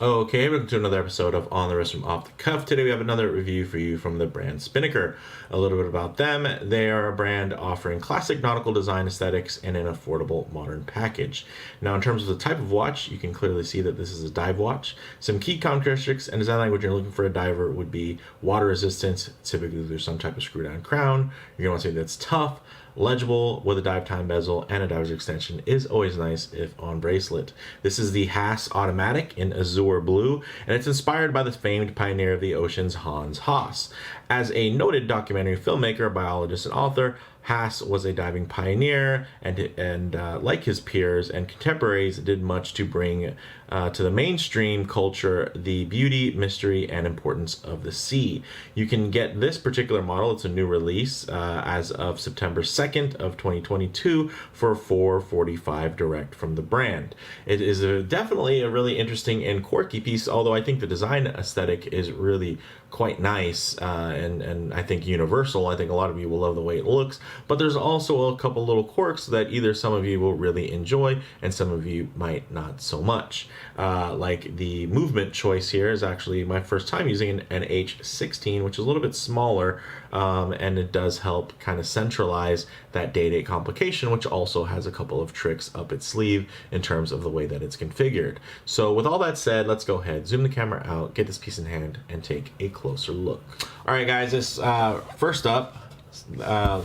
Okay, welcome to another episode of On the Wrist from Off the Cuff. Today we have another review for you from the brand Spinnaker. A little bit about them. They are a brand offering classic nautical design aesthetics in an affordable modern package. Now in terms of the type of watch, you can clearly see that this is a dive watch. Some key characteristics and design language you're looking for a diver would be water resistance. Typically there's some type of screw down crown. You're going to want something that's tough, legible with a dive time bezel, and a diver's extension is always nice if on bracelet. This is the Haas Automatic in azure blue, and it's inspired by the famed pioneer of the oceans, Hans Haas. As a noted documentary filmmaker, biologist, and author, Haas was a diving pioneer, and like his peers and contemporaries, did much to bring to the mainstream culture the beauty, mystery, and importance of the sea. You can get this particular model, it's a new release, as of September 2nd of 2022 for $445 direct from the brand. It is definitely a really interesting and quirky piece, although I think the design aesthetic is really quite nice and I think universal. I think a lot of you will love the way it looks, but there's also a couple little quirks that either some of you will really enjoy and some of you might not so much. Like the movement choice here is actually my first time using an H16, which is a little bit smaller, and it does help kind of centralize that day-date complication, which also has a couple of tricks up its sleeve in terms of the way that it's configured. So with all that said, let's go ahead, zoom the camera out, get this piece in hand, and take a closer look. All right, guys, this first up,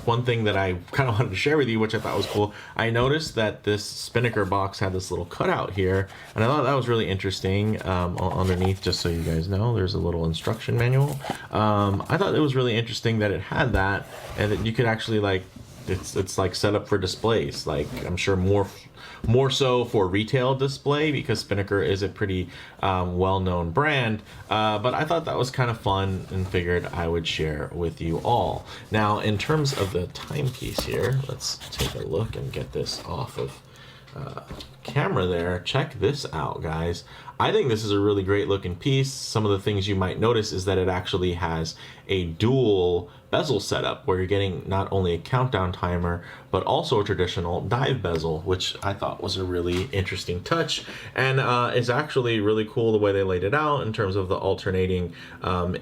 one thing that I kind of wanted to share with you, which I thought was cool, I noticed that this Spinnaker box had this little cutout here, and I thought that was really interesting. Underneath, just so you guys know, there's a little instruction manual. I thought it was really interesting that it had that, and that you could actually, like, it's like set up for displays. Like, I'm sure more so for retail display, because Spinnaker is a pretty well-known brand, but I thought that was kind of fun and figured I would share with you all. Now in terms of the timepiece here, let's take a look and get this off of camera there. Check this out, guys. I think this is a really great looking piece. Some of the things you might notice is that it actually has a dual bezel setup where you're getting not only a countdown timer but also a traditional dive bezel, which I thought was a really interesting touch, and it's actually really cool the way they laid it out in terms of the alternating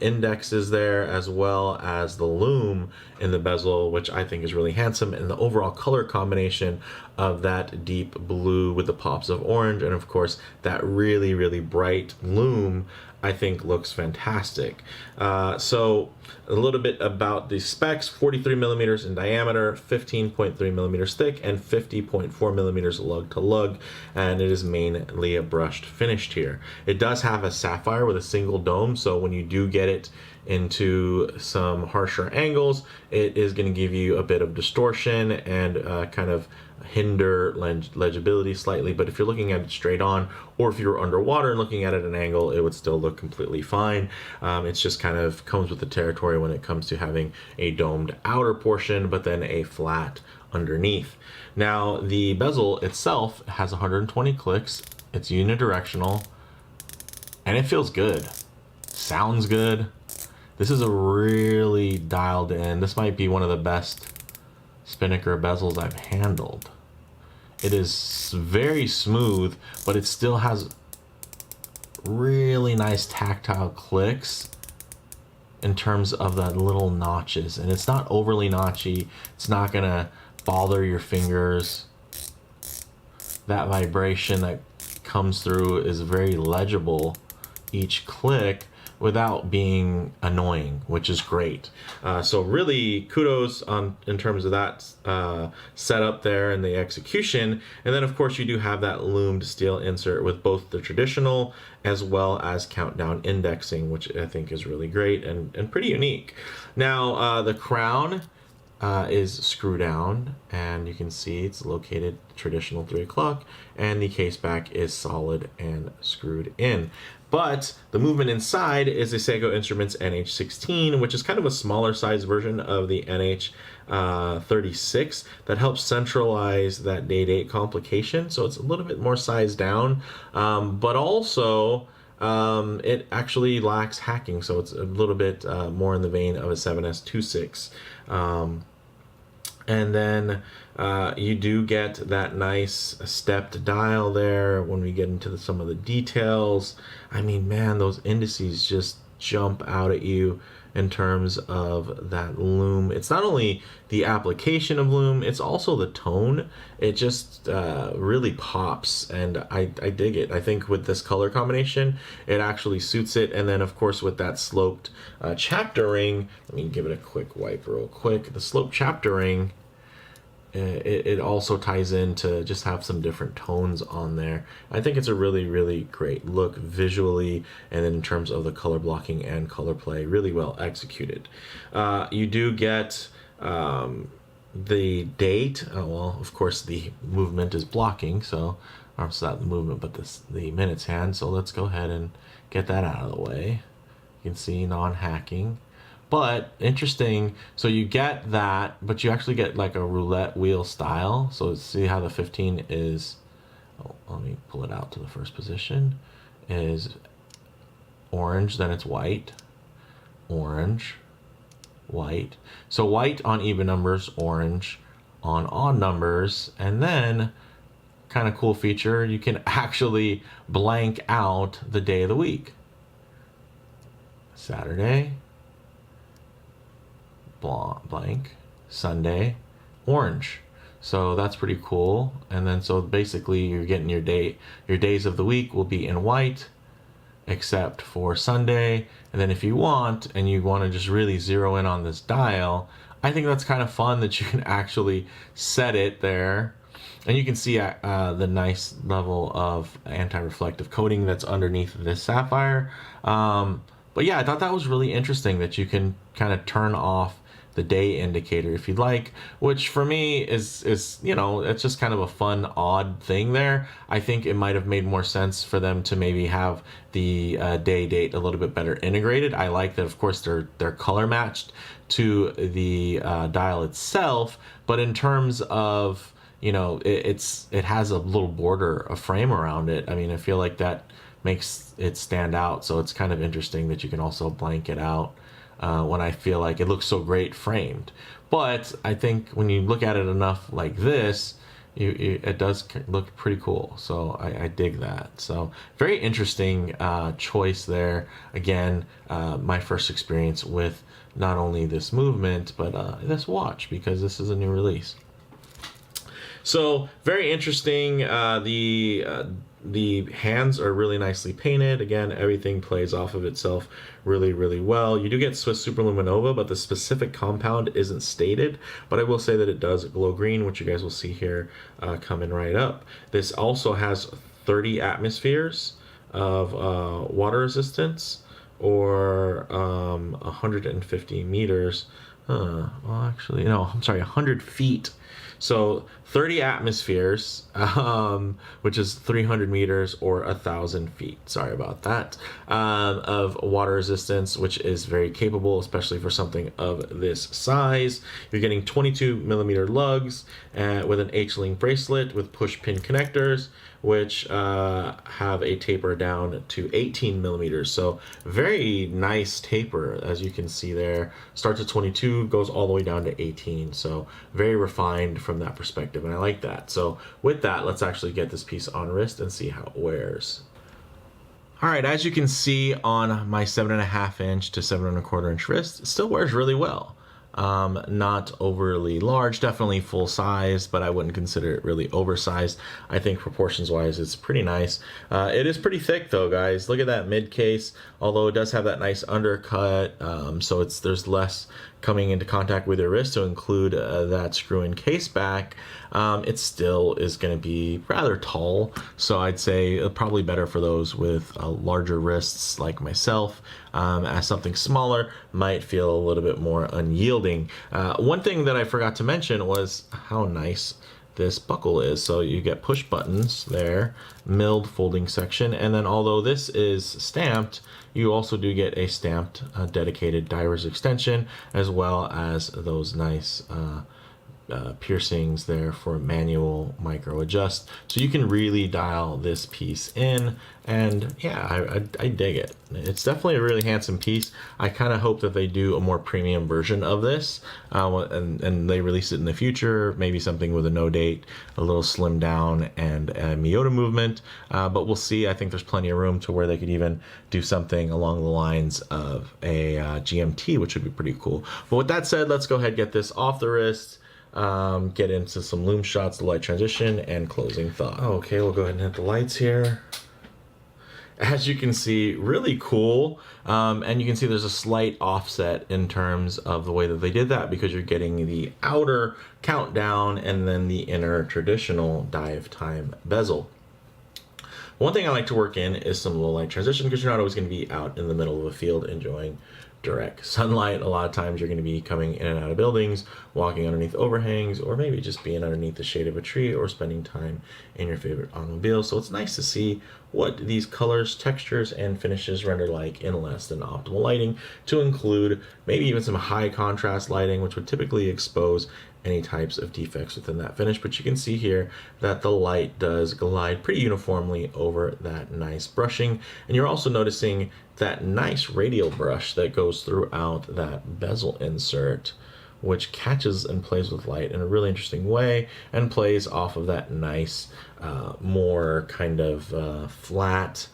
indexes there, as well as the lume in the bezel, which I think is really handsome, and the overall color combination of that deep blue with the pops of orange, and of course that really bright lume, I think looks fantastic. So a little bit about the specs: 43 millimeters in diameter, 15.3 millimeters thick, and 50.4 millimeters lug to lug, and it is mainly a brushed finished here. It does have a sapphire with a single dome, so when you do get it into some harsher angles, it is going to give you a bit of distortion and kind of hinder legibility slightly. But if you're looking at it straight on, or if you're underwater and looking at it at an angle, it would still look completely fine. It's just kind of comes with the territory when it comes to having a domed outer portion but then a flat underneath. Now the bezel itself has 120 clicks, it's unidirectional, and it feels good, sounds good. This is a really dialed in, this might be one of the best Spinnaker bezels I've handled. It is very smooth, but it still has really nice tactile clicks in terms of the little notches, and it's not overly notchy. It's not gonna bother your fingers. That vibration that comes through is very legible each click without being annoying, which is great. So really kudos in terms of that setup there and the execution. And then of course you do have that loomed steel insert with both the traditional as well as countdown indexing, which I think is really great and pretty unique. Now the crown is screw down, and you can see it's located traditional 3 o'clock, and the case back is solid and screwed in. But the movement inside is a Seiko Instruments NH16, which is kind of a smaller size version of the NH36 that helps centralize that day-date complication. So it's a little bit more sized down, but also it actually lacks hacking, so it's a little bit more in the vein of a 7S26. And then You do get that nice stepped dial there when we get into some of the details. I mean, man, those indices just jump out at you in terms of that lume. It's not only the application of lume, it's also the tone. It just really pops, and I dig it. I think with this color combination, it actually suits it. And then, of course, with that sloped chapter ring, let me give it a quick wipe real quick. The sloped chapter ring, it also ties in to just have some different tones on there. I think it's a really, really great look visually, and then in terms of the color blocking and color play, really well executed. You do get the date. Well, of course, the movement is blocking, so it's not the movement, but the minutes hand. So let's go ahead and get that out of the way. You can see non-hacking. But interesting, so you get that, but you actually get like a roulette wheel style. So see how the 15 is, let me pull it out to the first position, is orange, then it's white, orange, white. So white on even numbers, orange on odd numbers, and then kind of cool feature, you can actually blank out the day of the week. Saturday, blank, Sunday, orange. So that's pretty cool. And then so basically you're getting your days of the week will be in white except for Sunday. And then if you want to just really zero in on this dial, I think that's kind of fun that you can actually set it there. And you can see the nice level of anti-reflective coating that's underneath this sapphire. But yeah, I thought that was really interesting that you can kind of turn off the day indicator if you'd like, which for me is it's just kind of a fun, odd thing there. I think it might have made more sense for them to maybe have the day date a little bit better integrated. I like that, of course, they're color matched to the dial itself, but in terms of it has a little border, a frame around it. I mean, I feel like that makes it stand out. So it's kind of interesting that you can also blank it out when I feel like it looks so great framed. But I think when you look at it enough like this, it does look pretty cool. So I dig that. So very interesting choice there. Again, my first experience with not only this movement, but this watch, because this is a new release. So very interesting. The hands are really nicely painted. Again, everything plays off of itself really, really well. You do get Swiss Superluminova, but the specific compound isn't stated. But I will say that it does glow green, which you guys will see here coming right up. This also has 30 atmospheres of water resistance, or 150 meters. Well, actually, no, I'm sorry, 100 feet. So 30 atmospheres, which is 300 meters or 1,000 feet. Sorry about that. Of water resistance, which is very capable, especially for something of this size. You're getting 22 millimeter lugs with an H-link bracelet with push pin connectors, which have a taper down to 18 millimeters. So very nice taper, as you can see there. Starts at 22, goes all the way down to 18. So very refined from that perspective, and I like that. So with that, let's actually get this piece on wrist and see how it wears. All right, as you can see on my 7.5 inch to 7.25 inch wrist, it still wears really well. Not overly large, definitely full size, but I wouldn't consider it really oversized. I think proportions wise it's pretty nice. It is pretty thick though, guys. Look at that mid case, although it does have that nice undercut, so there's less coming into contact with your wrist to include that screw-in case back. It still is going to be rather tall, so I'd say probably better for those with larger wrists like myself, as something smaller might feel a little bit more unyielding. One thing that I forgot to mention was how nice this buckle is. So you get push buttons there, milled folding section, and then although this is stamped, you also do get a stamped dedicated diver's extension, as well as those nice piercings there for manual micro adjust, so you can really dial this piece in. And yeah, I dig it. It's definitely a really handsome piece. I kind of hope that they do a more premium version of this, and they release it in the future, maybe something with a no date, a little slimmed down, and a Miyota movement, but we'll see. I think there's plenty of room to where they could even do something along the lines of a GMT, which would be pretty cool. But with that said, let's go ahead and get this off the wrist, get into some Lume shots, the light transition, and closing thought. Okay, we'll go ahead and hit the lights here. As you can see, really cool, and you can see there's a slight offset in terms of the way that they did that, because you're getting the outer countdown and then the inner traditional dive time bezel. One thing I like to work in is some low light transition, because you're not always going to be out in the middle of a field enjoying direct sunlight. A lot of times you're going to be coming in and out of buildings, walking underneath overhangs, or maybe just being underneath the shade of a tree, or spending time in your favorite automobile. So it's nice to see what these colors, textures, and finishes render like in less than optimal lighting, to include maybe even some high contrast lighting, which would typically expose any types of defects within that finish. But you can see here that the light does glide pretty uniformly over that nice brushing, and you're also noticing that nice radial brush that goes throughout that bezel insert, which catches and plays with light in a really interesting way, and plays off of that nice more kind of flat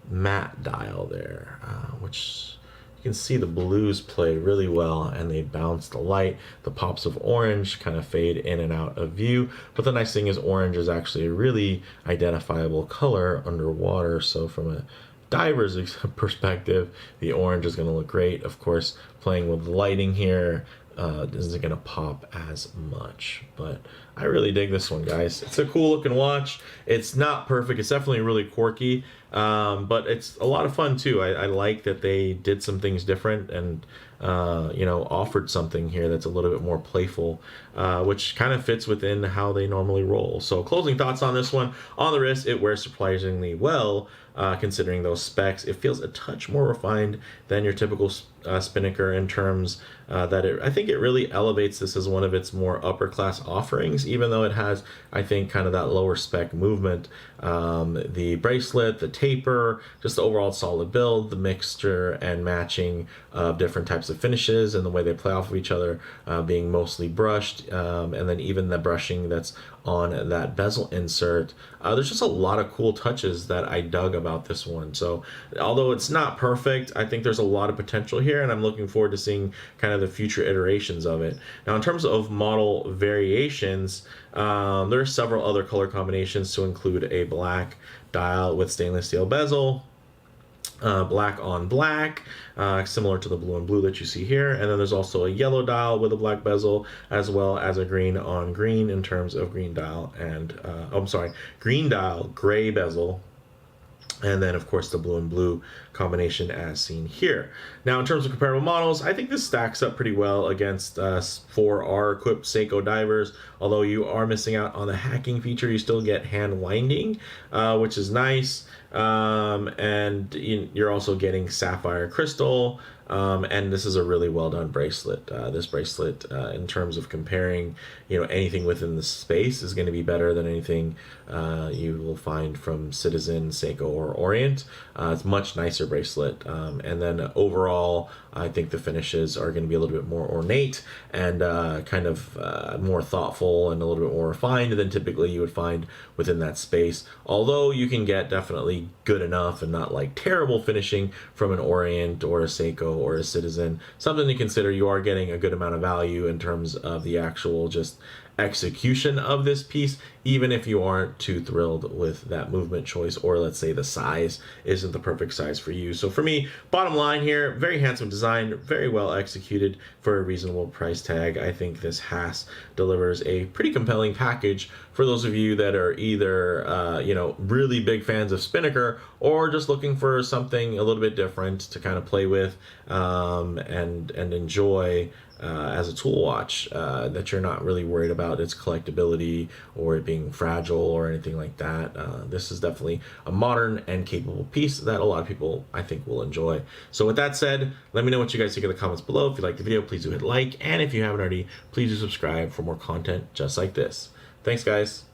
matte dial there, which you can see the blues play really well, and they bounce the light. The pops of orange kind of fade in and out of view, but the nice thing is orange is actually a really identifiable color underwater, so from a diver's perspective, the orange is going to look great. Of course, playing with the lighting here isn't going to pop as much, but I really dig this one, guys. It's a cool looking watch. It's not perfect. It's definitely really quirky, but it's a lot of fun too. I like that they did some things different, and offered something here that's a little bit more playful, which kind of fits within how they normally roll. So closing thoughts on this one. On the wrist, it wears surprisingly well, considering those specs. It feels a touch more refined than your typical Spinnaker, in terms that I think it really elevates this as one of its more upper class offerings, even though it has, I think, kind of that lower spec movement. The bracelet, the taper, just the overall solid build, the mixture and matching of different types of finishes and the way they play off of each other, being mostly brushed, and then even the brushing that's on that bezel insert. There's just a lot of cool touches that I dug about this one. So although it's not perfect, I think there's a lot of potential here, and I'm looking forward to seeing kind of the future iterations of it. Now, in terms of model variations, there are several other color combinations, to include a black dial with stainless steel bezel, black on black, similar to the blue and blue that you see here, and then there's also a yellow dial with a black bezel, as well as a green on green in terms of green dial and green dial, gray bezel, and then of course the blue and blue combination as seen here. Now, in terms of comparable models, I think this stacks up pretty well against 4R equipped Seiko divers. Although you are missing out on the hacking feature, you still get hand winding, which is nice, and you're also getting sapphire crystal, and this is a really well done bracelet. This bracelet, in terms of comparing, anything within the space, is going to be better than anything you will find from Citizen, Seiko, or Orient. It's a much nicer bracelet, and then overall, I think the finishes are going to be a little bit more ornate and kind of more thoughtful and a little bit more refined than typically you would find within that space. Although you can get definitely good enough and not like terrible finishing from an Orient or a Seiko or a Citizen. Something to consider. You are getting a good amount of value in terms of the actual just execution of this piece, even if you aren't too thrilled with that movement choice, or let's say the size isn't the perfect size for you. So for me, bottom line here, very handsome design, very well executed for a reasonable price tag. I think this Haas delivers a pretty compelling package for those of you that are either really big fans of Spinnaker, or just looking for something a little bit different to kind of play with and enjoy as a tool watch, that you're not really worried about its collectability or it being fragile or anything like that. This is definitely a modern and capable piece that a lot of people, I think, will enjoy. So with that said, let me know what you guys think in the comments below. If you like the video, please do hit like, and if you haven't already, please do subscribe for more content just like this. Thanks, guys.